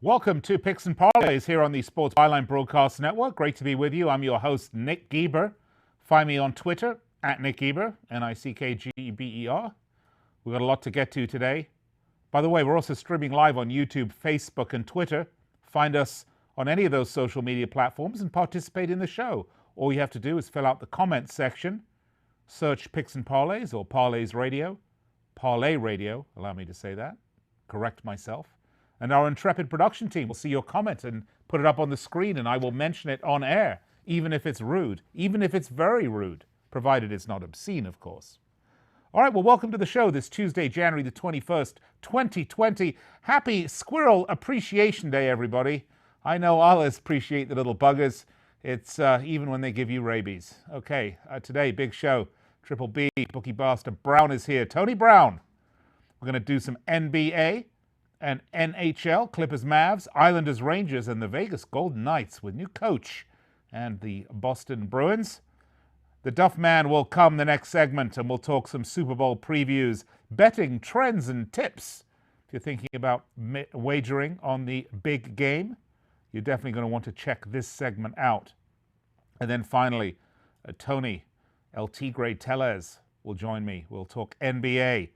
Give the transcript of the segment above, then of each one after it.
Welcome to Picks and Parlays here on the Sports Byline Broadcast Network. Great to be with you. I'm your host, Nick Geber. Find me on Twitter, at Nick Geber, Nickgeber. We've got a lot to get to today. By the way, we're also streaming live on YouTube, Facebook, and Twitter. Find us on any of those social media platforms and participate in the show. All you have to do is fill out the comments section, search Picks and Parlays or Parlays Radio, Parlay Radio, allow me to say that, correct myself. And our intrepid production team will see your comment and put it up on the screen, and I will mention it on air, even if it's rude, even if it's very rude, provided it's not obscene, of course. All right, well, welcome to the show this Tuesday, January the 21st, 2020. Happy Squirrel Appreciation Day, everybody. I know I'll appreciate the little buggers. It's even when they give you rabies. Okay, today, big show. Triple B, Bookie Bastard Brown is here. Tony Brown. We're going to do some NBA and NHL, Clippers Mavs, Islanders Rangers, and the Vegas Golden Knights with new coach and the Boston Bruins. The Duff Man will come the next segment, and we'll talk some Super Bowl previews, betting trends and tips. If you're thinking about wagering on the big game, you're definitely going to want to check this segment out. And then finally, Tony Tellez will join me. We'll talk NBA.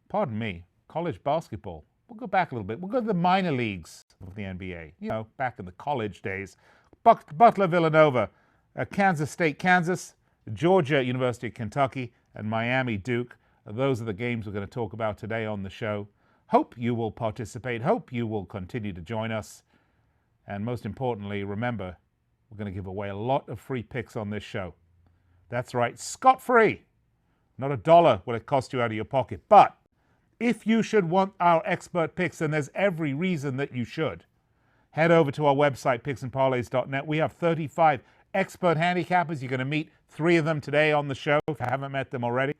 Pardon me, college basketball. We'll go back a little bit. We'll go to the minor leagues of the NBA. You know, back in the college days. Butler, Villanova, Kansas State, Kansas, Georgia, University of Kentucky, and Miami, Duke. Those are the games we're going to talk about today on the show. Hope you will participate. Hope you will continue to join us. And most importantly, remember, we're going to give away a lot of free picks on this show. That's right, scot-free. Not $1 will it cost you out of your pocket. But if you should want our expert picks, and there's every reason that you should, head over to our website, picksandparlays.net. We have 35 expert handicappers. You're going to meet 3 of them today on the show if you haven't met them already.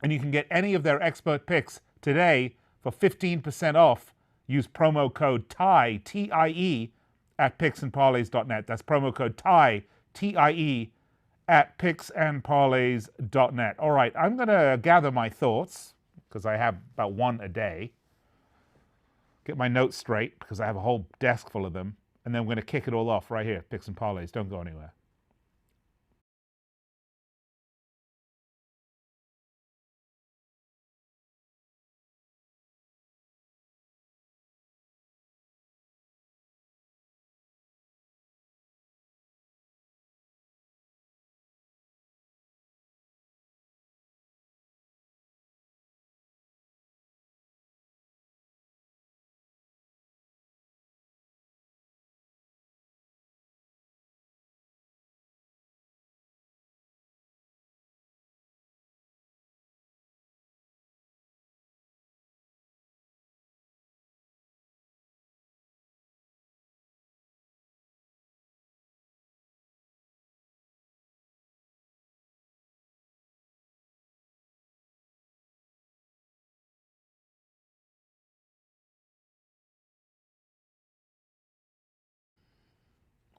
And you can get any of their expert picks today for 15% off. Use promo code TIE, T-I-E, at picksandparlays.net. That's promo code TIE, T-I-E, at picksandparlays.net. All right, I'm going to gather my thoughts, because I have about one a day. Get my notes straight, because I have a whole desk full of them. And then we're going to kick it all off right here, Picks and Parlays. Don't go anywhere.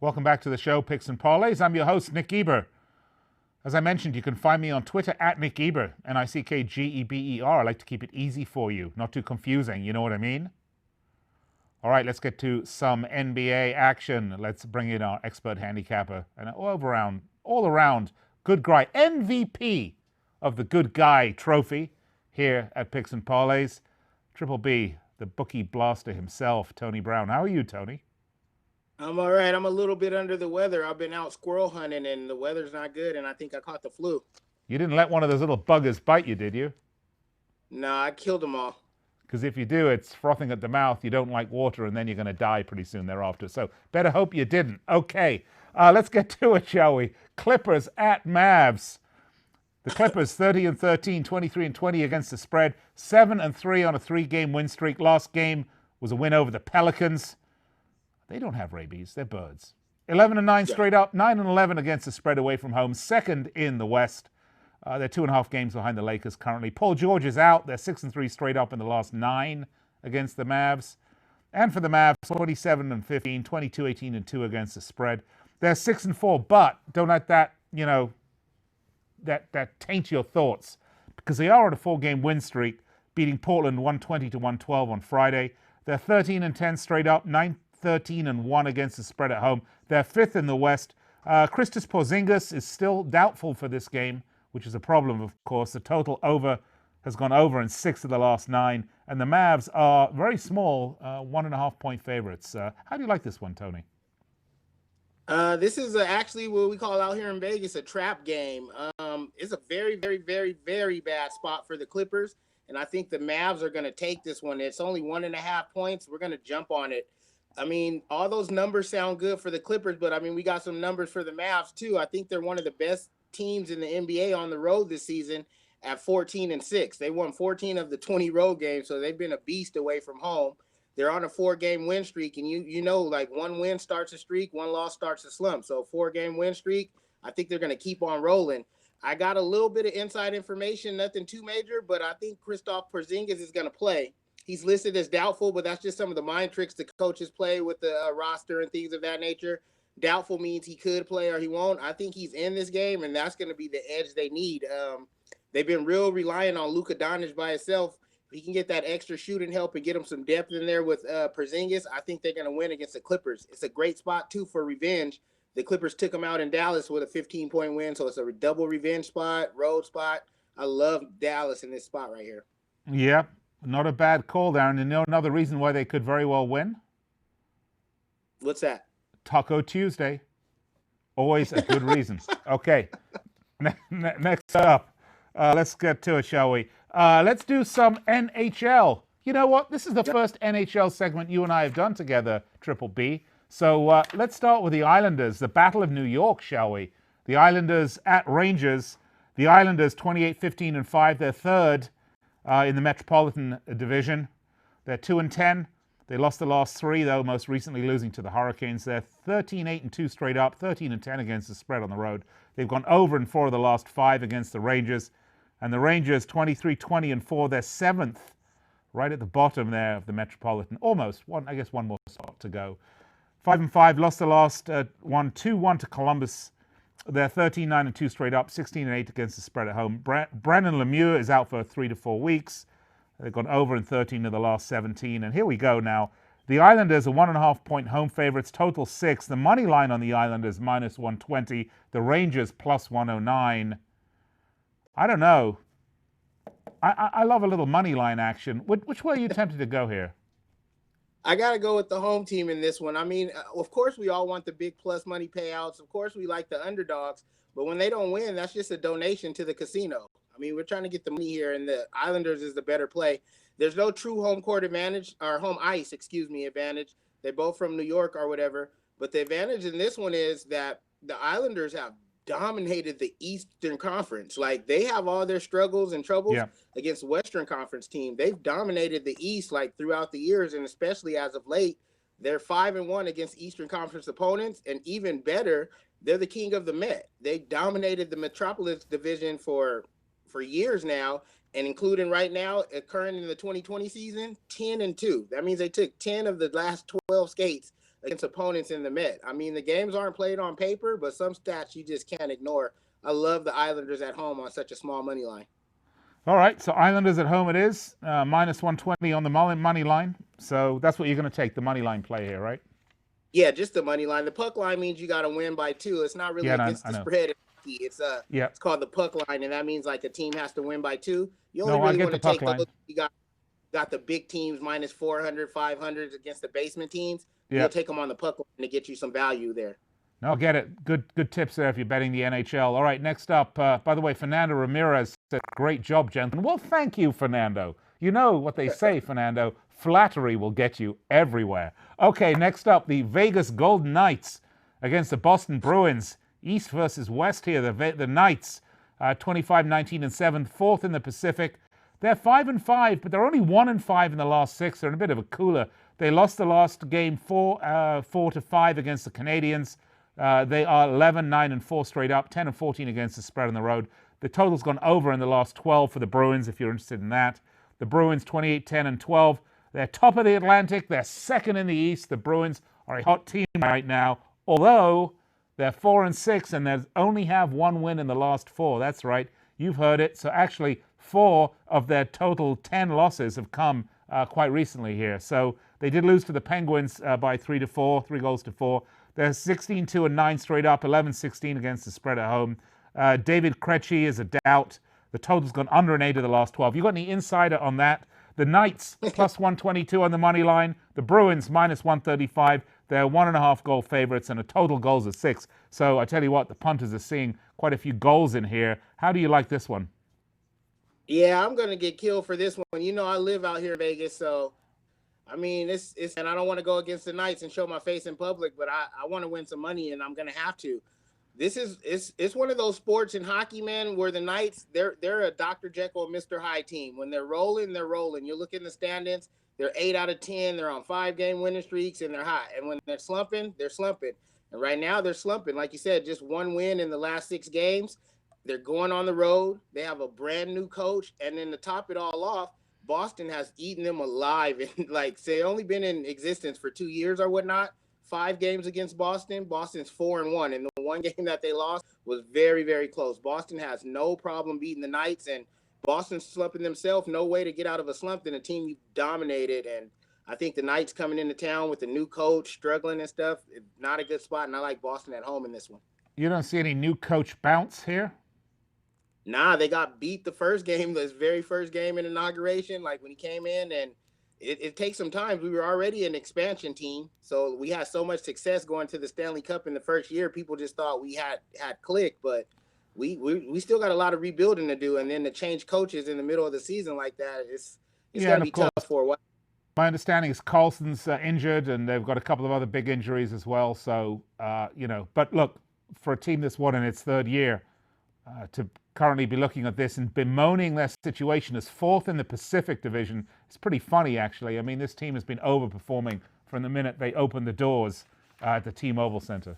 Welcome back to the show, Picks and Parlays. I'm your host, Nick Geber. As I mentioned, you can find me on Twitter at Nick Geber, Nickgeber. I like to keep it easy for you, not too confusing, you know what I mean? All right, let's get to some NBA action. Let's bring in our expert handicapper and all around good guy, MVP of the Good Guy Trophy here at Picks and Parlays. Triple B, the bookie blaster himself, Tony Brown. How are you, Tony? I'm all right. I'm a little bit under the weather. I've been out squirrel hunting, and the weather's not good, and I think I caught the flu. You didn't let one of those little buggers bite you, did you? No, I killed them all. Because if you do, it's frothing at the mouth, you don't like water, and then you're going to die pretty soon thereafter. So better hope you didn't. Okay, let's get to it, shall we? Clippers at Mavs. The Clippers 30-13, 23-20 against the spread, 7-3 on a 3-game win streak. Last game was a win over the Pelicans. They don't have rabies. They're birds. 11-9 straight up, 9-11 against the spread away from home, second in the West. They're 2.5 games behind the Lakers currently. Paul George is out. They're 6-3 straight up in the last 9 against the Mavs. And for the Mavs, 27-15, 22-18-2 against the spread. They're 6-4, but don't let that, that taint your thoughts, because they are on a 4-game win streak, beating Portland 120-112 on Friday. They're 13-10 straight up, 13-1 against the spread at home. They're 5th in the West. Kristaps Porzingis is still doubtful for this game, which is a problem, of course. The total over has gone over in 6 of the last 9, and the Mavs are very small, 1.5-point favorites. How do you like this one, Tony? This is actually what we call out here in Vegas a trap game. It's a very, very, very, very bad spot for the Clippers, and I think the Mavs are going to take this one. It's only 1.5 points. We're going to jump on it. I mean, all those numbers sound good for the Clippers, but, I mean, we got some numbers for the Mavs, too. I think they're one of the best teams in the NBA on the road this season at 14-6. They won 14 of the 20 road games, so they've been a beast away from home. They're on a 4-game win streak, and you know, like one win starts a streak, one loss starts a slump. So 4-game win streak, I think they're going to keep on rolling. I got a little bit of inside information, nothing too major, but I think Kristaps Porzingis is going to play. He's listed as doubtful, but that's just some of the mind tricks the coaches play with the roster and things of that nature. Doubtful means he could play or he won't. I think he's in this game, and that's going to be the edge they need. They've been real reliant on Luka Doncic by himself. If he can get that extra shooting help and get him some depth in there with Porzingis, I think they're going to win against the Clippers. It's a great spot, too, for revenge. The Clippers took them out in Dallas with a 15-point win, so it's a double revenge spot, road spot. I love Dallas in this spot right here. Yeah, not a bad call there. And you know another reason why they could very well win? What's that? Taco Tuesday. Always a good reason. Okay, next up. Let's get to it, shall we? Let's do some NHL. You know what? This is the first NHL segment you and I have done together, Triple B. So let's start with the Islanders, the Battle of New York, shall we? The Islanders at Rangers. The Islanders 28-15-5. They're third in the Metropolitan Division. They're 2-10. They lost the last 3, though, most recently losing to the Hurricanes. They're 13-8-2 straight up, 13-10 against the spread on the road. They've gone over in 4 of the last 5 against the Rangers. And the Rangers 23-20-4. They're 7th, right at the bottom there of the Metropolitan. Almost one more spot to go. 5-5, lost the last one, 2-1 to Columbus. They're 13-9-2 straight up, 16-8 against the spread at home. Brendan Lemieux is out for 3 to 4 weeks. They've gone over in 13 of the last 17. And here we go now. The Islanders are 1.5-point home favorites, total 6. The money line on the Islanders minus 120. The Rangers plus 109. I don't know. I love a little money line action. Which way are you tempted to go here? I got to go with the home team in this one. I mean, of course, we all want the big plus money payouts. Of course, we like the underdogs. But when they don't win, that's just a donation to the casino. I mean, we're trying to get the money here, and the Islanders is the better play. There's no true home court advantage, or home ice, advantage. They're both from New York or whatever. But the advantage in this one is that the Islanders have dominated the Eastern Conference. Like, they have all their struggles and troubles against Western Conference team. They've dominated the East like throughout the years, and especially as of late. They're 5-1 against Eastern Conference opponents, and even better, they're the king of the Met. They dominated the Metropolis division for years now, and including right now, occurring in the 2020 season, 10-2. That means they took 10 of the last 12 skates against opponents in the Met. I mean, the games aren't played on paper, but some stats you just can't ignore. I love the Islanders at home on such a small money line. All right, so Islanders at home it is, minus 120 on the money line. So that's what you're going to take, the money line play here, right? Yeah, just the money line. The puck line means you got to win by 2. It's not really against the spread. It's called the puck line, and that means like a team has to win by 2. You only really want to take those. You got the big teams minus 400, 500 against the basement teams. You'll take them on the puck line to get you some value there. No, get it. Good tips there if you're betting the NHL. All right, next up, by the way, Fernando Ramirez said, great job, gentlemen. Well, thank you, Fernando. You know what they say, Fernando. Flattery will get you everywhere. Okay, next up, the Vegas Golden Knights against the Boston Bruins. East versus West here. The Knights, 25-19-7, 4th in the Pacific. They're 5-5, but they're only 1-5 in the last 6. They're in a bit of a cooler. They lost the last game 4-5 against the Canadians. They are 11-9-4 straight up, 10-14 against the spread on the road. The total's gone over in the last 12 for the Bruins, if you're interested in that. The Bruins 28-10-12. They're top of the Atlantic. They're second in the East. The Bruins are a hot team right now, although they're 4-6 and they only have 1 win in the last 4. That's right. You've heard it. So actually, 4 of their total 10 losses have come quite recently here. So they did lose to the Penguins by 3-4, 3 goals to 4. They're 16-2-9 straight up, 11-16 against the spread at home. David Krejci is a doubt. The total's gone under an 8 of the last 12. You got any insider on that? The Knights plus 122 on the money line. The Bruins minus 135. They're 1.5 goal favorites and a total goals of 6. So I tell you what, the punters are seeing quite a few goals in here. How do you like this one? Yeah, I'm gonna get killed for this one. You know, I live out here in Vegas, so I mean, it's and I don't want to go against the Knights and show my face in public, but I want to win some money, and I'm gonna have to. This is it's one of those sports in hockey, man, where the Knights they're a Dr. Jekyll and Mr. Hyde team. When they're rolling, they're rolling. You look in the standings, they're 8 out of 10. They're on 5-game winning streaks, and they're hot. And when they're slumping, they're slumping. And right now they're slumping, like you said, just one win in the last 6 games. They're going on the road. They have a brand new coach, and then to top it all off, Boston has eaten them alive. And like, say, only been in existence for 2 years or whatnot. 5 games against Boston. Boston's 4-1, and the one game that they lost was very, very close. Boston has no problem beating the Knights, and Boston's slumping themselves. No way to get out of a slump than a team you've dominated. And I think the Knights coming into town with a new coach, struggling and stuff, not a good spot. And I like Boston at home in this one. You don't see any new coach bounce here? Nah, they got beat the first game, this very first game in inauguration, like when he came in, and it takes some time. We were already an expansion team, so we had so much success going to the Stanley Cup in the first year. People just thought we had clicked, but we still got a lot of rebuilding to do. And then to change coaches in the middle of the season like that, it's going to be tough for a while. My understanding is Carlson's injured, and they've got a couple of other big injuries as well. So, but look, for a team that's won in its 3rd year, to currently be looking at this and bemoaning their situation as 4th in the Pacific Division, it's pretty funny, actually. I mean, this team has been overperforming from the minute they opened the doors at the T-Mobile Center.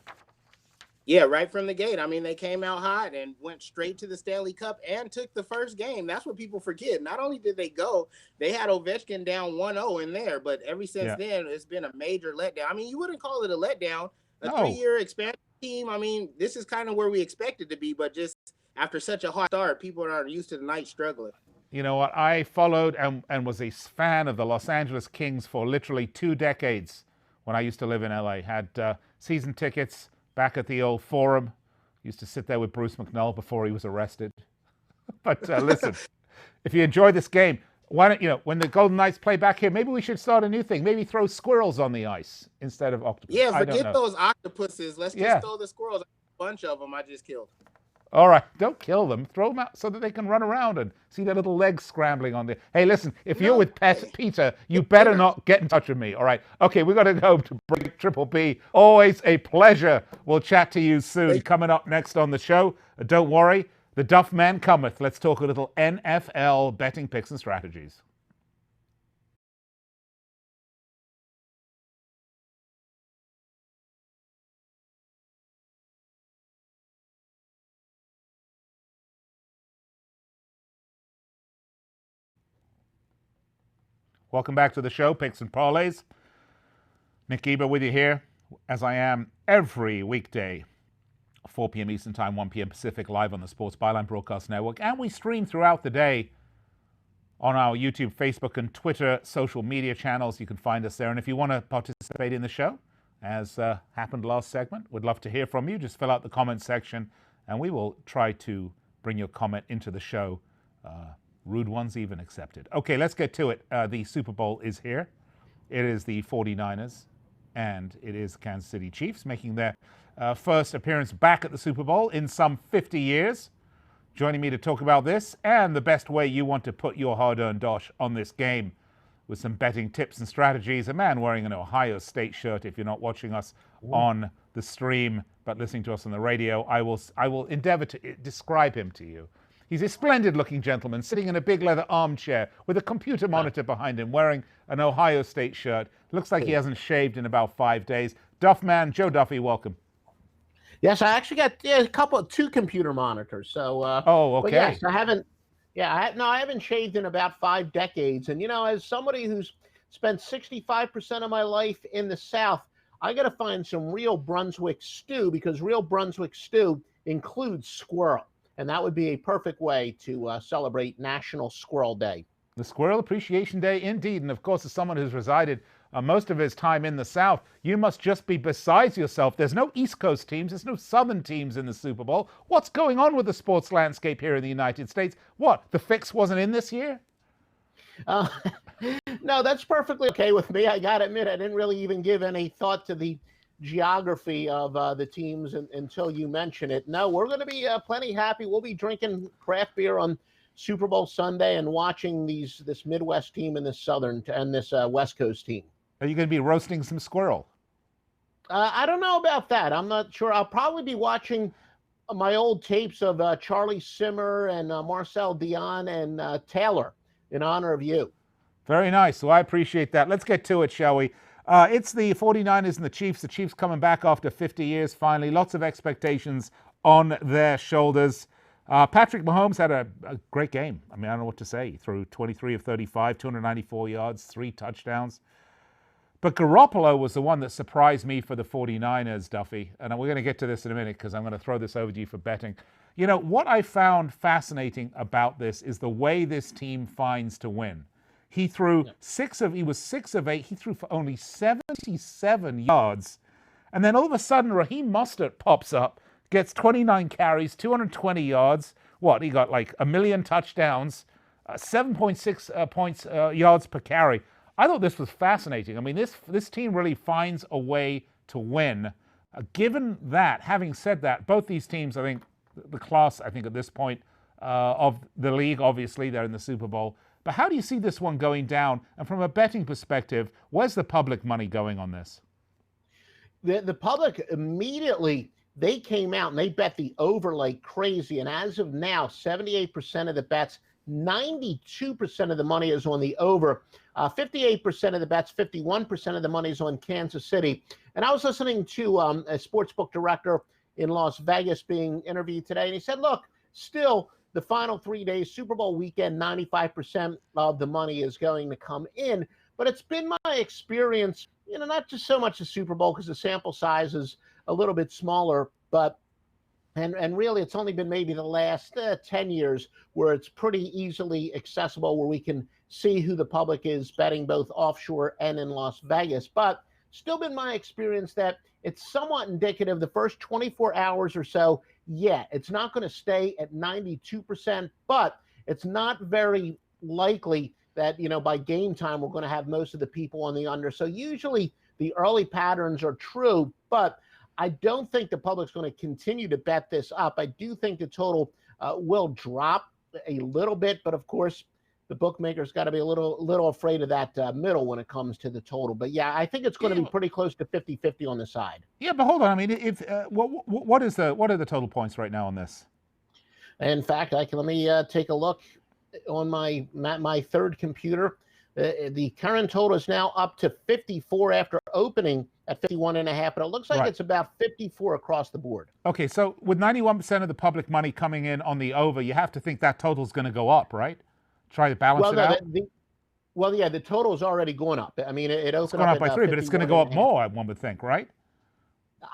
Yeah, right from the gate. I mean, they came out hot and went straight to the Stanley Cup and took the first game. That's what people forget. Not only did they go, they had Ovechkin down 1-0 in there, but ever since then, it's been a major letdown. I mean, you wouldn't call it a letdown. A 3-year expansion team, I mean, this is kind of where we expected to be, but just after such a hot start, people aren't used to the Knights struggling. You know what? I followed and was a fan of the Los Angeles Kings for literally 2 decades when I used to live in LA. Had season tickets back at the old Forum. Used to sit there with Bruce McNull before he was arrested. But listen, if you enjoy this game, why don't when the Golden Knights play back here, maybe we should start a new thing. Maybe throw squirrels on the ice instead of octopus. Yeah, forget those octopuses. Let's just throw the squirrels. A bunch of them I just killed. All right, don't kill them. Throw them out so that they can run around and see their little legs scrambling on there. Hey, listen, if you're with Peter, you better not get in touch with me, all right? Okay, we've got to go to break. Triple B, always a pleasure. We'll chat to you soon. Coming up next on the show, don't worry, the Duff Man cometh. Let's talk a little NFL betting picks and strategies. Welcome back to the show, Picks and Parlays. Nick Geber with you here, as I am every weekday, 4 p.m. Eastern Time, 1 p.m. Pacific, live on the Sports Byline Broadcast Network. And we stream throughout the day on our YouTube, Facebook, and Twitter social media channels. You can find us there. And if you want to participate in the show, as happened last segment, we'd love to hear from you. Just fill out the comment section, and we will try to bring your comment into the show. Rude ones even accepted. Okay, let's get to it. The Super Bowl is here. It is the 49ers and it is Kansas City Chiefs making their first appearance back at the Super Bowl in some 50 years. Joining me to talk about this and the best way you want to put your hard-earned dosh on this game with some betting tips and strategies. A man wearing an Ohio State shirt if you're not watching us on the stream but listening to us on the radio. I will endeavor to describe him to you. He's a splendid-looking gentleman sitting in a big leather armchair with a computer monitor behind him, wearing an Ohio State shirt. Looks like he hasn't shaved in about 5 days. Duff Man, Joe Duffy, welcome. Yes, I actually got two computer monitors. So, okay. Yes, I haven't. Yeah, I haven't shaved in about 5 decades. And as somebody who's spent 65% of my life in the South, I got to find some real Brunswick stew because real Brunswick stew includes squirrel. and that would be a perfect way to celebrate National Squirrel Day. The Squirrel Appreciation Day, indeed. And of course, as someone who's resided most of his time in the South, you must just be beside yourself. There's no East Coast teams, there's no Southern teams in the Super Bowl. What's going on with the sports landscape here in the United States? What, the fix wasn't in this year? No, that's perfectly okay with me. I got to admit, I didn't really even give any thought to the geography of the teams until you mention it. No, we're going to be plenty happy. We'll be drinking craft beer on Super Bowl Sunday and watching this Midwest team and this Southern and this West Coast team. Are you going to be roasting some squirrel? I don't know about that. I'm not sure. I'll probably be watching my old tapes of Charlie Simmer and Marcel Dion and Taylor in honor of you. Very nice. Well, I appreciate that. Let's get to it, shall we? It's the 49ers and the Chiefs. The Chiefs coming back after 50 years, finally. Lots of expectations on their shoulders. Patrick Mahomes had a great game. I mean, I don't know what to say. He threw 23 of 35, 294 yards, 3 touchdowns. But Garoppolo was the one that surprised me for the 49ers, Duffy. And we're going to get to this in a minute because I'm going to throw this over to you for betting. You know, what I found fascinating about this is the way this team finds to win. He threw he was 6 of 8. He threw for only 77 yards. And then all of a sudden, Raheem Mostert pops up, gets 29 carries, 220 yards. What? He got like 1 million touchdowns, 7.6 yards per carry. I thought this was fascinating. I mean, this team really finds a way to win. Given that, having said that, both these teams, I think, the class, I think, at this point of the league, obviously, they're in the Super Bowl. But how do you see this one going down? And from a betting perspective, where's the public money going on this? The public immediately, they came out and they bet the over like crazy. And as of now, 78% of the bets, 92% of the money is on the over. 58% of the bets, 51% of the money is on Kansas City. And I was listening to a sportsbook director in Las Vegas being interviewed today, and he said, look, still the final 3 days, Super Bowl weekend, 95% of the money is going to come in. But it's been my experience, you know, not just so much the Super Bowl because the sample size is a little bit smaller, but and really it's only been maybe the last 10 years where it's pretty easily accessible, where we can see who the public is betting both offshore and in Las Vegas. But still been my experience that it's somewhat indicative the first 24 hours or so. Yeah, it's not going to stay at 92%, but it's not very likely that, you know, by game time, we're going to have most of the people on the under. So usually the early patterns are true, but I don't think the public's going to continue to bet this up. I do think the total will drop a little bit, but of course, the bookmakers got to be a little afraid of that middle when it comes to the total. But yeah, I think it's going to be pretty close to 50-50 on the side. Yeah, but hold on. I mean, if what are the total points right now on this? In fact, let me take a look on my third computer. The current total is now up to 54 after opening at 51.5, but it looks like it's about 54 across the board. Okay, so with 91% of the public money coming in on the over, you have to think that total is going to go up, right? Try to balance it out? The total is already going up. I mean, it opened up by 3, but it's going to go up more, one would think, right?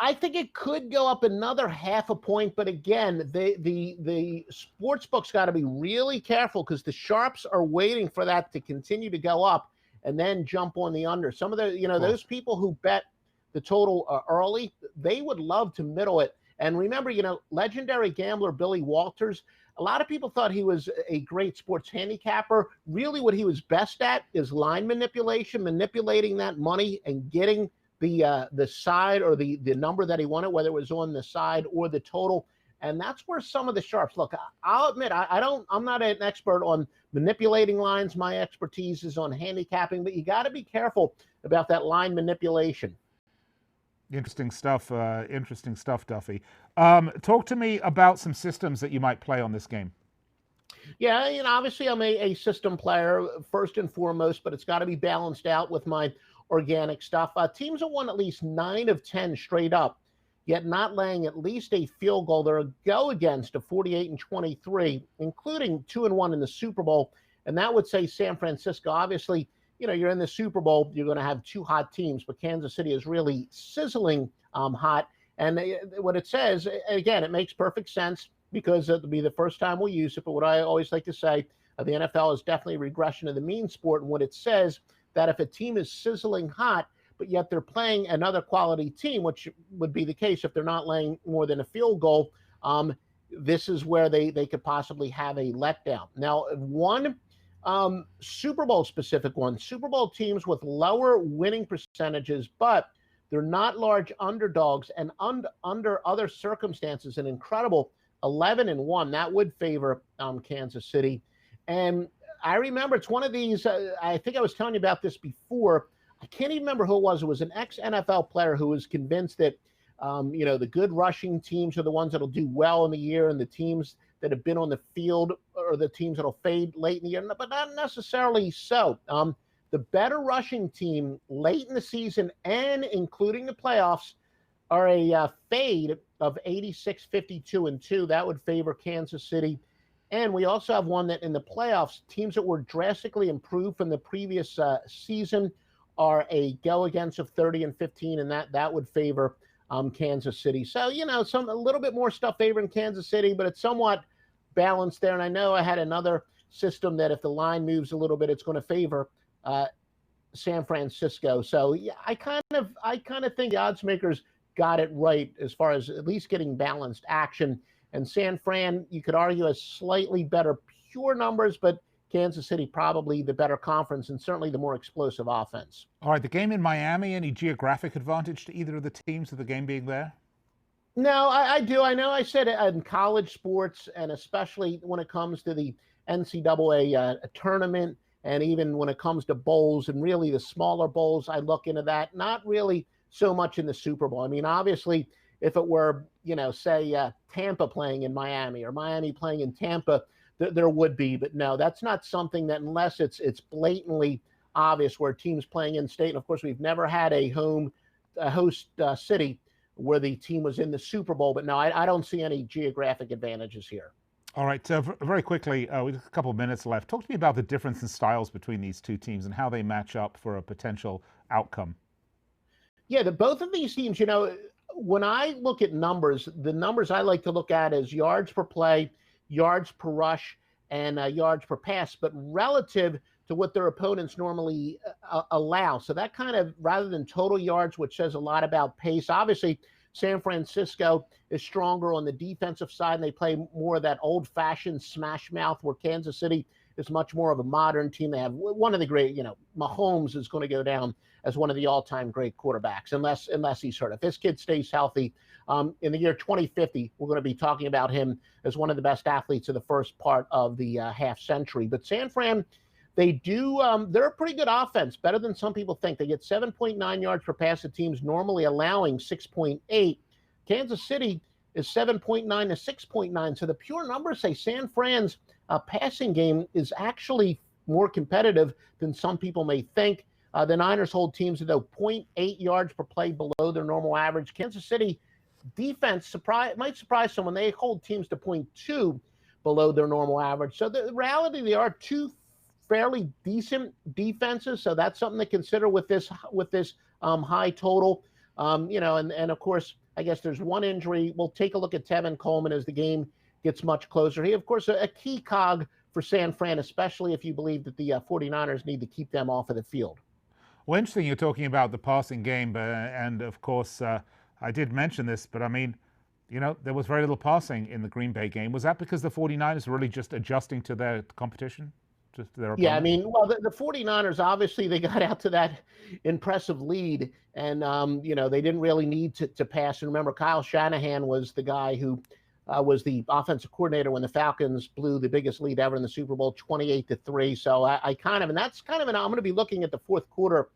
I think it could go up another half a point, but again, the sports books got to be really careful because the sharps are waiting for that to continue to go up and then jump on the under. Some of the, those people who bet the total early, they would love to middle it. And remember, legendary gambler Billy Walters, a lot of people thought he was a great sports handicapper. Really what he was best at is line manipulation, manipulating that money and getting the side or the number that he wanted, whether it was on the side or the total. And that's where some of the sharps, look, I'll admit, I'm not an expert on manipulating lines. My expertise is on handicapping, but you got to be careful about that line manipulation. Interesting stuff, Duffy. Talk to me about some systems that you might play on this game. Yeah, obviously I'm a system player first and foremost, but it's got to be balanced out with my organic stuff. Teams have won at least 9 of 10 straight up, yet not laying at least a field goal. They're a go against of 48-23, including 2-1 in the Super Bowl. And that would say San Francisco. Obviously, you're in the Super Bowl, you're going to have 2 hot teams, but Kansas City is really sizzling hot. And what it says, again, it makes perfect sense. because it'll be the first time we'll use it. But what I always like to say, the NFL is definitely a regression of the mean sport. And what it says that if a team is sizzling hot, but yet they're playing another quality team, which would be the case if they're not laying more than a field goal, this is where they could possibly have a letdown. Now, one Super Bowl specific one, Super Bowl teams with lower winning percentages, but they're not large underdogs, and under other circumstances, an incredible 11-1. That would favor Kansas City. And I remember it's one of these, I think I was telling you about this before. I can't even remember who it was. It was an ex-NFL player who was convinced that, the good rushing teams are the ones that'll do well in the year, and the teams that have been on the field are the teams that'll fade late in the year, but not necessarily so. The better rushing team late in the season and including the playoffs are a fade of 86, 52-2. That would favor Kansas City. And we also have one that in the playoffs, teams that were drastically improved from the previous season are a go against of 30-15, and that would favor Kansas City. So, a little bit more stuff favoring Kansas City, but it's somewhat balanced there. And I know I had another system that if the line moves a little bit, it's going to favor San Francisco. So yeah, I kind of think the odds makers got it right as far as at least getting balanced action. And San Fran, you could argue, has slightly better pure numbers, but Kansas City probably the better conference and certainly the more explosive offense. All right, the game in Miami, any geographic advantage to either of the teams of the game being there? No, I do. I know I said it in college sports, and especially when it comes to the NCAA tournament, and even when it comes to bowls and really the smaller bowls, I look into that. Not really so much in the Super Bowl. I mean, obviously, if it were, say Tampa playing in Miami or Miami playing in Tampa, there would be. But no, that's not something that, unless it's blatantly obvious, where teams playing in state. And of course, we've never had a host city where the team was in the Super Bowl. But no, I don't see any geographic advantages here. All right, very quickly, we have a couple of minutes left. Talk to me about the difference in styles between these two teams and how they match up for a potential outcome. Yeah, both of these teams, when I look at numbers, the numbers I like to look at is yards per play, yards per rush, and yards per pass, but relative to what their opponents normally allow. So that kind of, rather than total yards, which says a lot about pace, obviously San Francisco is stronger on the defensive side, and they play more of that old-fashioned smash mouth, where Kansas City is much more of a modern team. They have one of the great, Mahomes is going to go down as one of the all-time great quarterbacks, unless he's hurt. If this kid stays healthy, in the year 2050, we're going to be talking about him as one of the best athletes of the first part of the half century. But San Fran, they're a pretty good offense, better than some people think. They get 7.9 yards per pass to teams normally allowing 6.8. Kansas City is 7.9 to 6.9. So the pure numbers say San Fran's passing game is actually more competitive than some people may think. The Niners hold teams at 0.8 yards per play below their normal average. Kansas City defense might surprise someone. They hold teams to 0.2 below their normal average. So the reality, they are two fairly decent defenses. So that's something to consider with this high total. And of course, I guess there's one injury. We'll take a look at Tevin Coleman as the game gets much closer. He, of course, a key cog for San Fran, especially if you believe that the 49ers need to keep them off of the field. Well, interesting you're talking about the passing game, and of course, I did mention this, but I mean, there was very little passing in the Green Bay game. Was that because the 49ers were really just adjusting to their competition? Yeah, I mean, well, the 49ers, obviously, they got out to that impressive lead, and, they didn't really need to pass. And remember, Kyle Shanahan was the guy who was the offensive coordinator when the Falcons blew the biggest lead ever in the Super Bowl, 28-3. So and that's kind of I'm going to be looking at the fourth quarter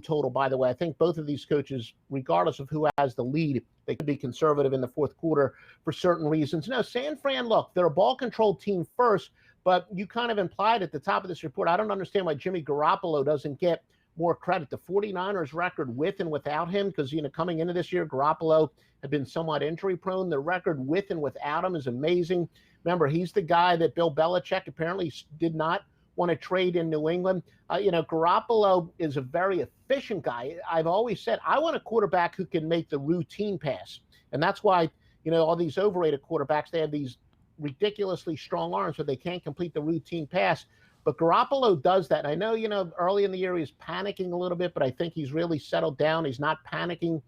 total, by the way. I think both of these coaches, regardless of who has the lead, they could be conservative in the fourth quarter for certain reasons. No, San Fran, look, they're a ball control team first, but you kind of implied at the top of this report, I don't understand why Jimmy Garoppolo doesn't get more credit. The 49ers record with and without him, because, coming into this year, Garoppolo had been somewhat injury prone. The record with and without him is amazing. Remember, he's the guy that Bill Belichick apparently did not want to trade in New England. Garoppolo is a very efficient guy. I've always said, I want a quarterback who can make the routine pass. And that's why, all these overrated quarterbacks, they have these ridiculously strong arms, so they can't complete the routine pass. But Garoppolo does that. And I know, early in the year he was panicking a little bit, but I think he's really settled down. He's not panicking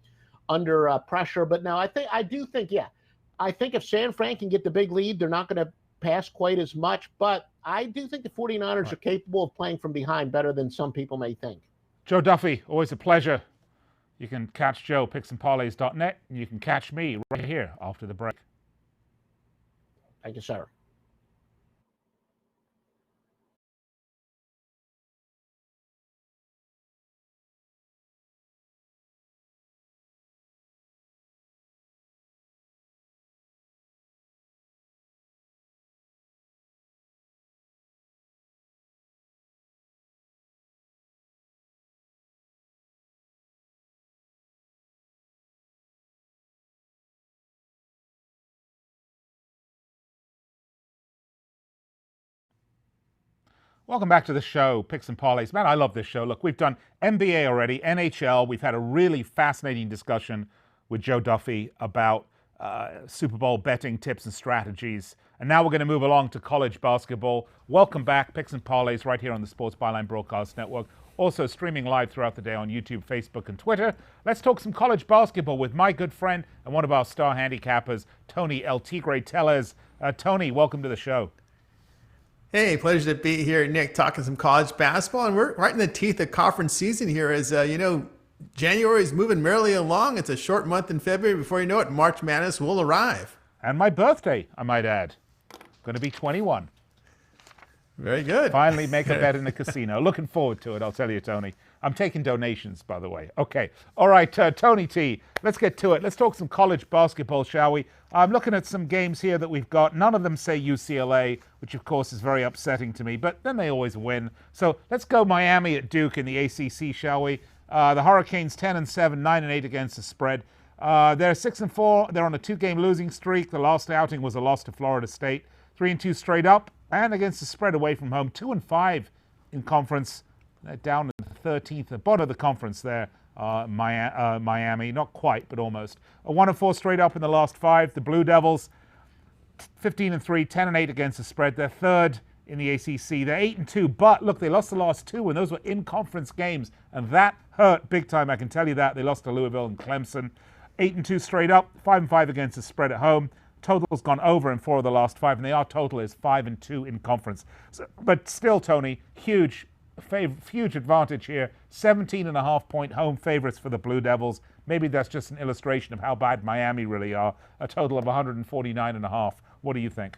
under pressure. But no, I do think, I think if San Fran can get the big lead, they're not going to pass quite as much. But I do think the 49ers are capable of playing from behind better than some people may think. Joe Duffy, always a pleasure. You can catch Joe, picksandparlays.net, and you can catch me right here after the break. Thank you, sir. Welcome back to the show, Picks and Parlays. Man, I love this show. Look, we've done NBA already, NHL. We've had a really fascinating discussion with Joe Duffy about Super Bowl betting tips and strategies. And now we're going to move along to college basketball. Welcome back, Picks and Parlays, right here on the Sports Byline Broadcast Network. Also streaming live throughout the day on YouTube, Facebook, and Twitter. Let's talk some college basketball with my good friend and one of our star handicappers, Tony El Tigre Tellez. Tony, welcome to the show. Hey, pleasure to be here, Nick, talking some college basketball. And we're right in the teeth of conference season here as, January is moving merrily along. It's a short month in February. Before you know it, March Madness will arrive. And my birthday, I might add. Going to be 21. Very good. Finally make a bet in the casino. Looking forward to it, I'll tell you, Tony. I'm taking donations, by the way. Okay. All right, Tony T, let's get to it. Let's talk some college basketball, shall we? I'm looking at some games here that we've got. None of them say UCLA, which, of course, is very upsetting to me, but then they always win. So let's go Miami at Duke in the ACC, shall we? The Hurricanes 10-7, 9-8 against the spread. They're 6-4. They're on a 2-game losing streak. The last outing was a loss to Florida State. 3-2 straight up, and against the spread away from home. 2-5 in conference. They're down in the 13th, the bottom of the conference there, Miami. Not quite, but almost. 1-4 straight up in the last 5. The Blue Devils, 15-3, 10-8 against the spread. They're third in the ACC. They're 8-2, but look, they lost the last 2, and those were in-conference games, and that hurt big time. I can tell you that. They lost to Louisville and Clemson. 8-2 straight up, 5-5 against the spread at home. Total's gone over in 4 of the last 5, and their total is 5-2 in conference. So, but still, Tony, huge advantage here. 17.5-point home favorites for the Blue Devils. Maybe that's just an illustration of how bad Miami really are. A total of 149.5. What do you think?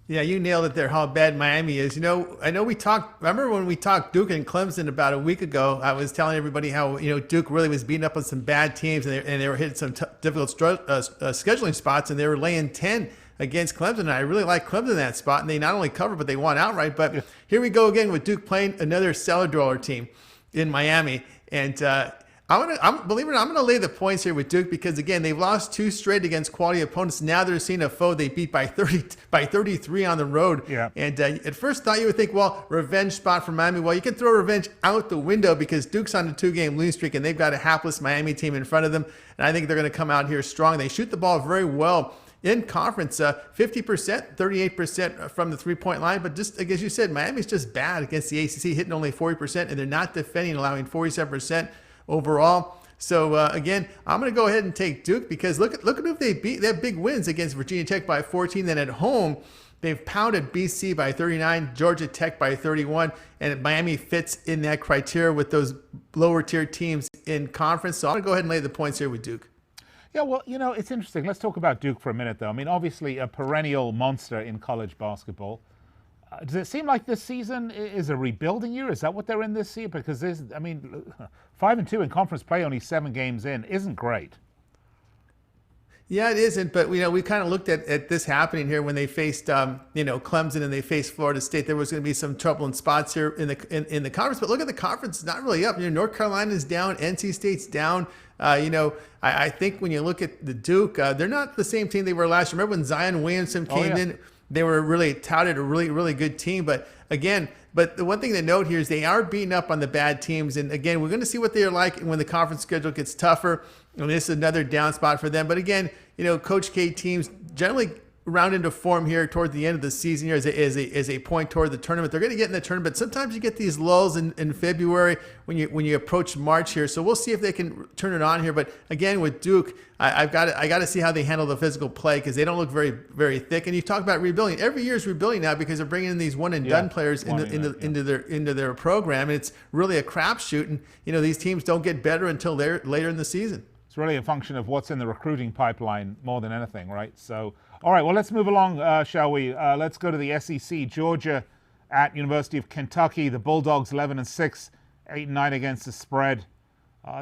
Yeah, you nailed it there, how bad Miami is. I know we talked, remember when we talked Duke and Clemson about a week ago, I was telling everybody how, Duke really was beating up on some bad teams and they were hitting some difficult scheduling spots, and they were laying 10 against Clemson. And I really like Clemson in that spot, and they not only covered, but they won outright. But here we go again with Duke playing another cellar dweller team in Miami. And believe it or not, I'm going to lay the points here with Duke because, again, they've lost 2 straight against quality opponents. Now they're seeing a foe they beat by 33 on the road. Yeah. And at first thought you would think, well, revenge spot for Miami. Well, you can throw revenge out the window because Duke's on a 2-game losing streak, and they've got a hapless Miami team in front of them. And I think they're going to come out here strong. They shoot the ball very well in conference, 50%, 38% from the 3-point line. But just as you said, Miami's just bad against the ACC, hitting only 40%, and they're not defending, allowing 47% overall. So again, I'm going to go ahead and take Duke because look at who they beat. They have big wins against Virginia Tech by 14. Then at home, they've pounded BC by 39, Georgia Tech by 31, and Miami fits in that criteria with those lower tier teams in conference. So I'm going to go ahead and lay the points here with Duke. Yeah, well, it's interesting. Let's talk about Duke for a minute, though. I mean, obviously a perennial monster in college basketball. Does it seem like this season is a rebuilding year? Is that what they're in this year? Because 5-2 in conference play, only 7 games in, isn't great. Yeah, it isn't. But we kind of looked at this happening here when they faced Clemson and they faced Florida State. There was going to be some trouble in spots here in the conference. But look at the conference; it's not really up. North Carolina's down, NC State's down. I think when you look at the Duke, they're not the same team they were last year. Remember when Zion Williamson came in? They were really touted a really, really good team. But the one thing to note here is they are beating up on the bad teams. And again, we're going to see what they are like when the conference schedule gets tougher. And this is another down spot for them. But again, Coach K teams generally round into form here toward the end of the season here as a point toward the tournament. They're going to get in the tournament. Sometimes you get these lulls in February when you approach March here. So we'll see if they can turn it on here. But again, with Duke, I got to see how they handle the physical play because they don't look very, very thick. And you talk about rebuilding. Every year is rebuilding now because they're bringing in these one and done players into their program. And it's really a crapshoot. And these teams don't get better until they're later in the season. It's really a function of what's in the recruiting pipeline more than anything, right? So, all right, well, let's move along, shall we? Let's go to the SEC. Georgia at University of Kentucky. The Bulldogs 11-6, 8-9 against the spread.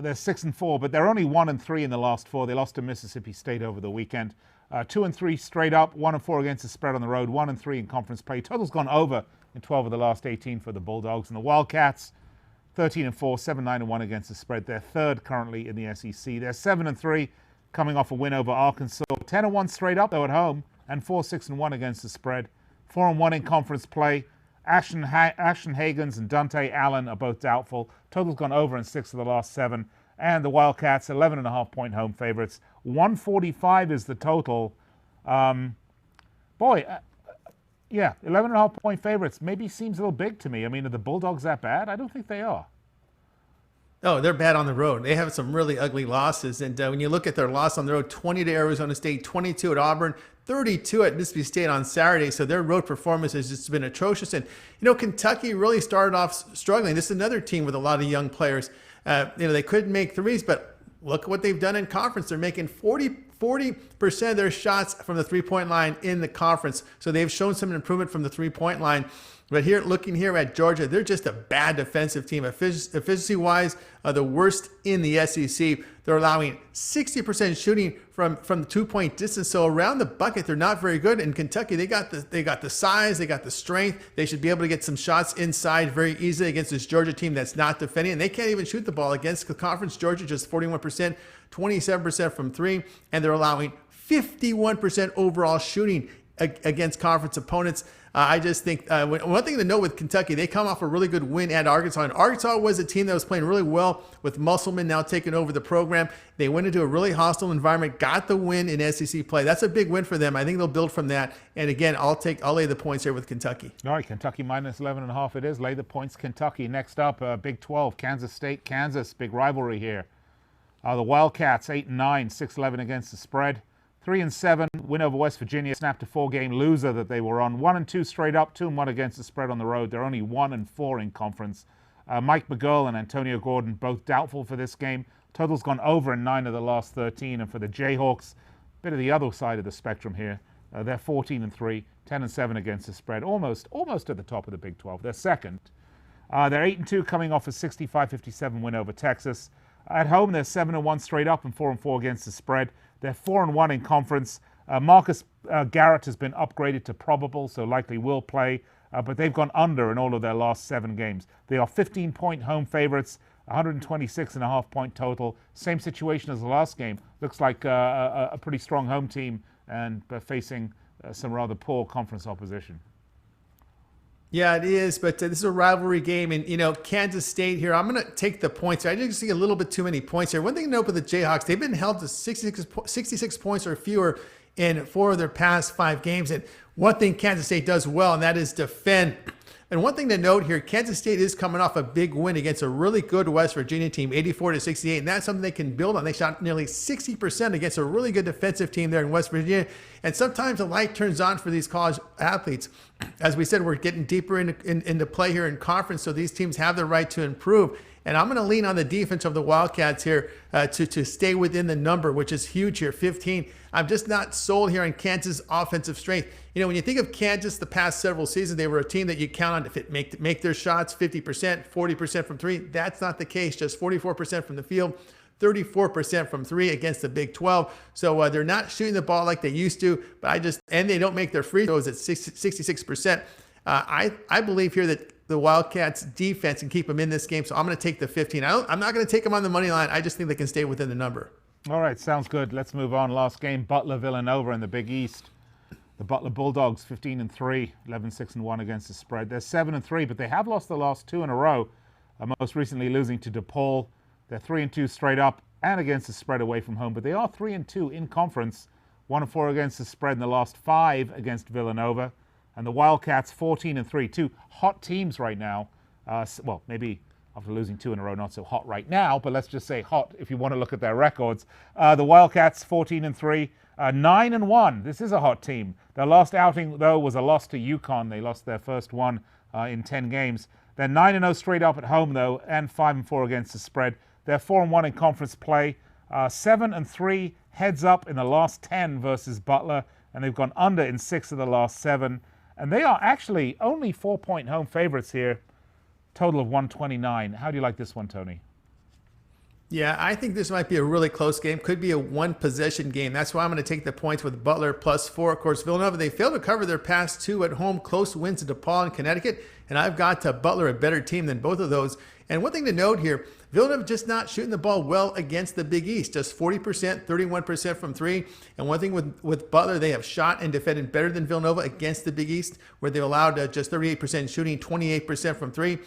They're 6-4, but they're only 1-3 in the last 4. They lost to Mississippi State over the weekend. 2-3 straight up, 1-4 against the spread on the road, 1-3 in conference play. Total's gone over in 12 of the last 18 for the Bulldogs. And the Wildcats, 13-4, 7-9-1 against the spread. They're third currently in the SEC. They're 7-3, coming off a win over Arkansas. 10-1 straight up though at home, and 4-6-1 against the spread. 4-1 in conference play. Ashton Hagans and Dante Allen are both doubtful. Total's gone over in 6 of the last 7. And the Wildcats, 11.5-point home favorites. 145 is the total. 11.5-point favorites maybe seems a little big to me. I mean, are the Bulldogs that bad? I don't think they are. Oh, they're bad on the road. They have some really ugly losses. And when you look at their loss on the road, 20 to Arizona State, 22 at Auburn, 32 at Mississippi State on Saturday. So their road performance has just been atrocious. And, Kentucky really started off struggling. This is another team with a lot of young players. They couldn't make threes, but look at what they've done in conference. They're making 40% of their shots from the three-point line in the conference. So they've shown some improvement from the three-point line. But looking here at Georgia, they're just a bad defensive team. Efficiency-wise, the worst in the SEC. They're allowing 60% shooting from the two-point distance. So around the bucket, they're not very good. In Kentucky, they got the size, they got the strength. They should be able to get some shots inside very easily against this Georgia team that's not defending. And they can't even shoot the ball against the conference. Georgia just 41%, 27% from three, and they're allowing 51% overall shooting against conference opponents. I just think one thing to note with Kentucky, they come off a really good win at Arkansas. And Arkansas was a team that was playing really well with Musselman now taking over the program. They went into a really hostile environment, got the win in SEC play. That's a big win for them. I think they'll build from that. And again, I'll lay the points here with Kentucky. All right, Kentucky minus 11.5 it is. Lay the points, Kentucky. Next up, Big 12, Kansas State, Kansas. Big rivalry here. The Wildcats 8-9, 6-11 against the spread. 3-7 win over West Virginia, snapped a 4-game loser that they were on. 1-2 straight up, 2-1 against the spread on the road. They're only 1-4 in conference. Mike McGurl and Antonio Gordon both doubtful for this game. Total's gone over in 9 of the last 13. And for the Jayhawks, bit of the other side of the spectrum here. They're 14-3, 10-7 against the spread. Almost at the top of the Big 12. They're second. They're 8-2 coming off a 65-57 win over Texas. At home, they're 7-1 straight up and 4-4 against the spread. They're 4-1 in conference. Marcus Garrett has been upgraded to probable, so likely will play, but they've gone under in all of their last 7 games. They are 15-point home favorites, 126.5-point total. Same situation as the last game. Looks like a pretty strong home team and facing some rather poor conference opposition. Yeah, it is, but this is a rivalry game, and Kansas State here. I'm going to take the points. I just see a little bit too many points here. One thing to note with the Jayhawks, they've been held to 66 points or fewer in 4 of their past 5 games. And one thing Kansas State does well, and that is defend. And one thing to note here, Kansas State is coming off a big win against a really good West Virginia team, 84-68, and that's something they can build on. They shot nearly 60% against a really good defensive team there in West Virginia. And sometimes the light turns on for these college athletes. As we said, we're getting deeper into play here in conference, so these teams have the right to improve. And I'm going to lean on the defense of the Wildcats here to stay within the number, which is huge here, 15. I'm just not sold here on Kansas' offensive strength. When you think of Kansas the past several seasons, they were a team that you count on to make their shots 50%, 40% from 3. That's not the case, just 44% from the field, 34% from 3 against the Big 12. So they're not shooting the ball like they used to, and they don't make their free throws at 66%. I believe here that the Wildcats defense can keep them in this game, so I'm going to take the 15. I'm not going to take them on the money line. I just think they can stay within the number. All right, sounds good. Let's move on. Last game, Butler-Villanova in the Big East. The Butler Bulldogs 15-3, 11-6-1 against the spread. They're 7-3, but they have lost the last 2 in a row. Most recently losing to DePaul. They're 3-2 straight up and against the spread away from home, but they are 3-2 in conference. 1-4 against the spread in the last 5 against Villanova. And the Wildcats 14-3. Two hot teams right now. Well, maybe after losing 2 in a row, not so hot right now, but let's just say hot if you want to look at their records. The Wildcats 14-3, 9-1. This is a hot team. Their last outing, though, was a loss to UConn. They lost their first one in 10 games. They're 9-0 straight up at home, though, and 5-4 against the spread. They're 4-1 in conference play. 7-3 heads up in the last 10 versus Butler, and they've gone under in 6 of the last 7. And they are actually only 4-point home favorites here. Total of 129. How do you like this one, Tony? Yeah, I think this might be a really close game. Could be a one-possession game. That's why I'm going to take the points with Butler +4. Of course, Villanova, they failed to cover their past 2 at home close wins to DePaul and Connecticut. And I've got Butler a better team than both of those. And one thing to note here, Villanova just not shooting the ball well against the Big East. Just 40%, 31% from 3. And one thing with Butler, they have shot and defended better than Villanova against the Big East, where they allowed just 38% shooting, 28% from 3.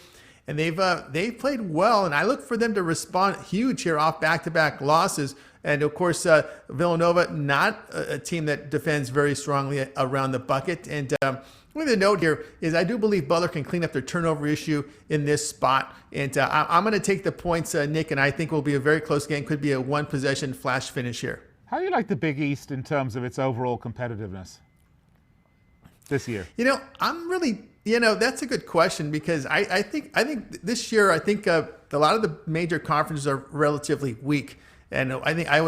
And they've played well, and I look for them to respond huge here off back-to-back losses. And of course, Villanova, not a team that defends very strongly around the bucket. And one thing to note here is I do believe Butler can clean up their turnover issue in this spot. And I'm going to take the points, Nick, and I think it will be a very close game. Could be a one-possession flash finish here. How do you like the Big East in terms of its overall competitiveness this year? That's a good question, because I think this year, I think a lot of the major conferences are relatively weak. And I think I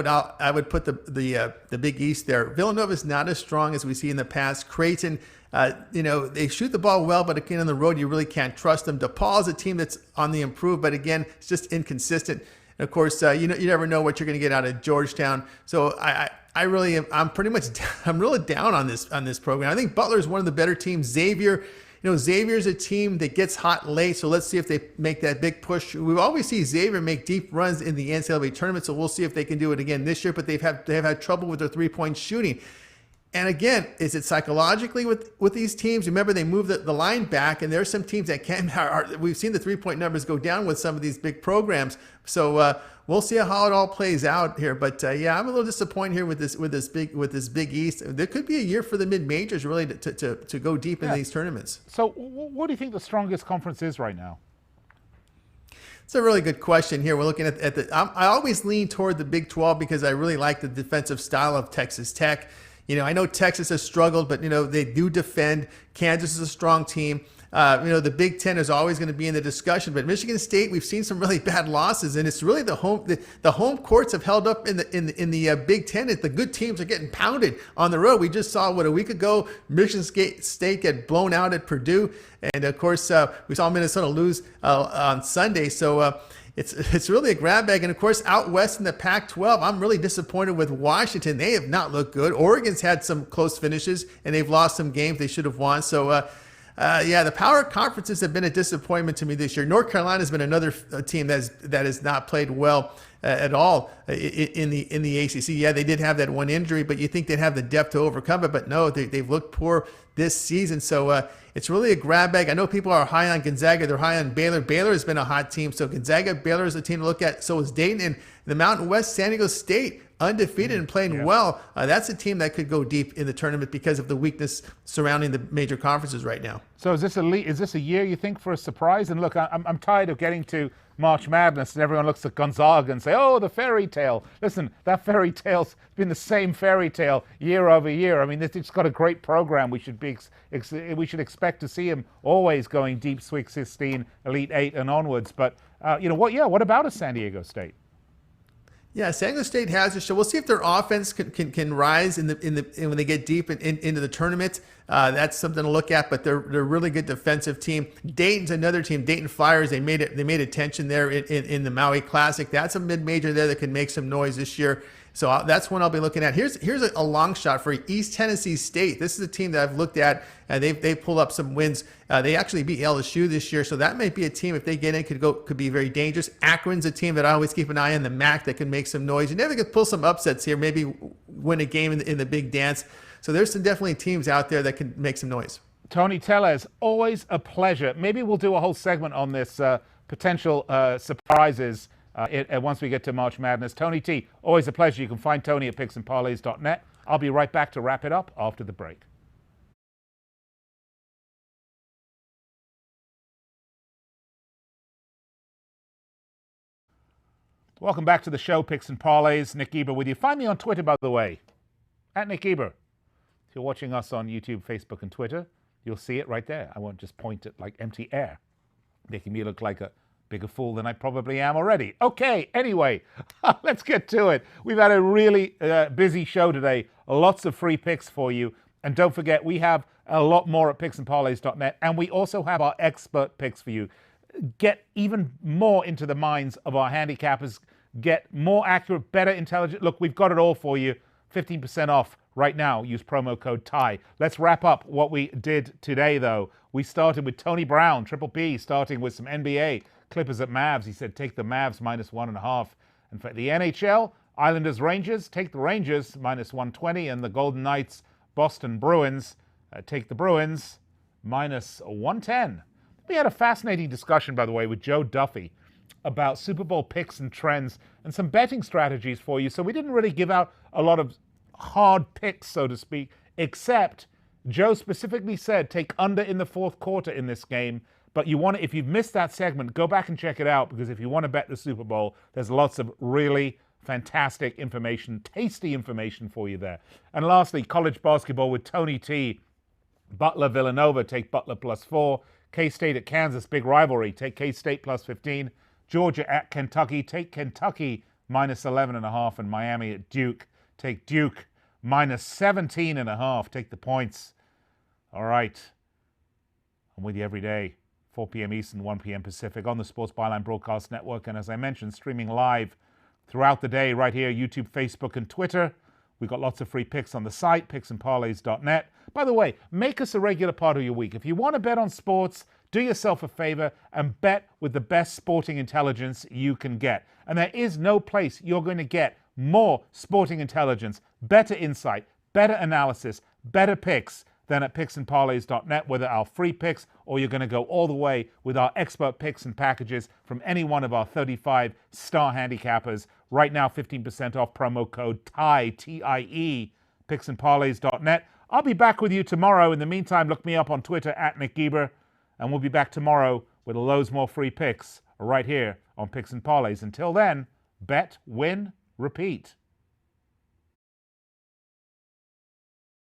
would put the Big East there. Villanova is not as strong as we see in the past. Creighton, they shoot the ball well, but again on the road you really can't trust them. DePaul is a team that's on the improve, but again it's just inconsistent. And of course, you never know what you're going to get out of Georgetown. So I'm really down on this program. I think Butler is one of the better teams. Xavier's a team that gets hot late, so let's see if they make that big push. We always see Xavier make deep runs in the NCAA tournament, so we'll see if they can do it again this year, but they have had trouble with their three-point shooting. And again, is it psychologically with these teams? Remember, they moved the line back, and there are some teams that we've seen the three-point numbers go down with some of these big programs. So we'll see how it all plays out here. But I'm a little disappointed here with this Big East. There could be a year for the mid-majors really to go deep in these tournaments. So what do you think the strongest conference is right now? It's a really good question here. We're looking at I always lean toward the Big 12 because I really like the defensive style of Texas Tech. I know Texas has struggled, but they do defend. Kansas is a strong team. The Big Ten is always going to be in the discussion, but Michigan State, we've seen some really bad losses, and it's really the home courts have held up in the Big Ten. The good teams are getting pounded on the road. We just saw a week ago, Michigan State get blown out at Purdue, and of course we saw Minnesota lose on Sunday. So. It's really a grab bag. And, of course, out west in the Pac-12, I'm really disappointed with Washington. They have not looked good. Oregon's had some close finishes, and they've lost some games they should have won. So, the power conferences have been a disappointment to me this year. North Carolina has been another team that has not played well at all in the ACC. Yeah, they did have that one injury, but you think they'd have the depth to overcome it. But no, they've looked poor this season. So it's really a grab bag. I know people are high on Gonzaga. They're high on Baylor. Baylor has been a hot team. So Gonzaga, Baylor is a team to look at. So is Dayton. And the Mountain West, San Diego State, undefeated and playing well. That's a team that could go deep in the tournament because of the weakness surrounding the major conferences right now. So is this a year you think for a surprise? And look, I'm tired of getting to March Madness and everyone looks at Gonzaga and say, oh, the fairy tale. Listen, that fairy tale's been the same fairy tale year over year. I mean, it's got a great program. We should expect to see him always going deep, Sweet 16, Elite 8 and onwards. But what about a San Diego State? Yeah, San Diego State has a show. We'll see if their offense can rise when they get deep into the tournament. That's something to look at. But they're a really good defensive team. Dayton's another team. Dayton Flyers. They made attention there in the Maui Classic. That's a mid-major there that can make some noise this year. So that's one I'll be looking at. Here's a long shot for East Tennessee State. This is a team that I've looked at, and they've pulled up some wins. They actually beat LSU this year, so that might be a team, if they get in, could be very dangerous. Akron's a team that I always keep an eye on, the MAC, that can make some noise. You never could pull some upsets here, maybe win a game in the big dance. So there's some definitely teams out there that can make some noise. Tony Tellez, always a pleasure. Maybe we'll do a whole segment on this potential surprises once we get to March Madness. Tony T, always a pleasure. You can find Tony at picksandparlays.net I'll be right back to wrap it up after the break. Welcome back to the show, Picks and Parlays. Nick Geber with you. Find me on Twitter, by the way, at Nick Geber. If you're watching us on YouTube, Facebook, and Twitter, you'll see it right there. I won't just point at like empty air, making me look like a bigger fool than I probably am already. Okay, anyway, let's get to it. We've had a really busy show today. Lots of free picks for you. And don't forget, we have a lot more at picksandparlays.net. And we also have our expert picks for you. Get even more into the minds of our handicappers. Get more accurate, better, intelligent. Look, we've got it all for you. 15% off right now. Use promo code TIE. Let's wrap up what we did today, though. We started with Tony Brown, Triple P, starting with some NBA. Clippers at Mavs. He said, take the Mavs -1.5. And for the NHL, Islanders Rangers, take the Rangers -120. And the Golden Knights, Boston Bruins, take the Bruins -110. We had a fascinating discussion, by the way, with Joe Duffy about Super Bowl picks and trends and some betting strategies for you. So we didn't really give out a lot of hard picks, so to speak, except Joe specifically said take under in the fourth quarter in this game. But you want to, if you've missed that segment, go back and check it out, because if you want to bet the Super Bowl, there's lots of really fantastic information, tasty information for you there. And lastly, college basketball with Tony T. Butler Villanova, take Butler +4. K-State at Kansas, big rivalry, take K-State +15. Georgia at Kentucky, take Kentucky -11.5. And Miami at Duke, take Duke -17.5. Take the points. All right. I'm with you every day, 4 p.m. Eastern, 1 p.m. Pacific on the Sports Byline Broadcast Network. And as I mentioned, streaming live throughout the day right here, YouTube, Facebook, and Twitter. We've got lots of free picks on the site, picksandparlays.net. By the way, make us a regular part of your week. If you want to bet on sports, do yourself a favor and bet with the best sporting intelligence you can get. And there is no place you're going to get more sporting intelligence, better insight, better analysis, better picks than at picksandparlays.net, whether our free picks or you're going to go all the way with our expert picks and packages from any one of our 35 star handicappers. Right now, 15% off, promo code TIE, T-I-E, picksandparlays.net. I'll be back with you tomorrow. In the meantime, look me up on Twitter at Nick Geber, and we'll be back tomorrow with loads more free picks right here on Picks and Parlays. Until then, bet, win, repeat.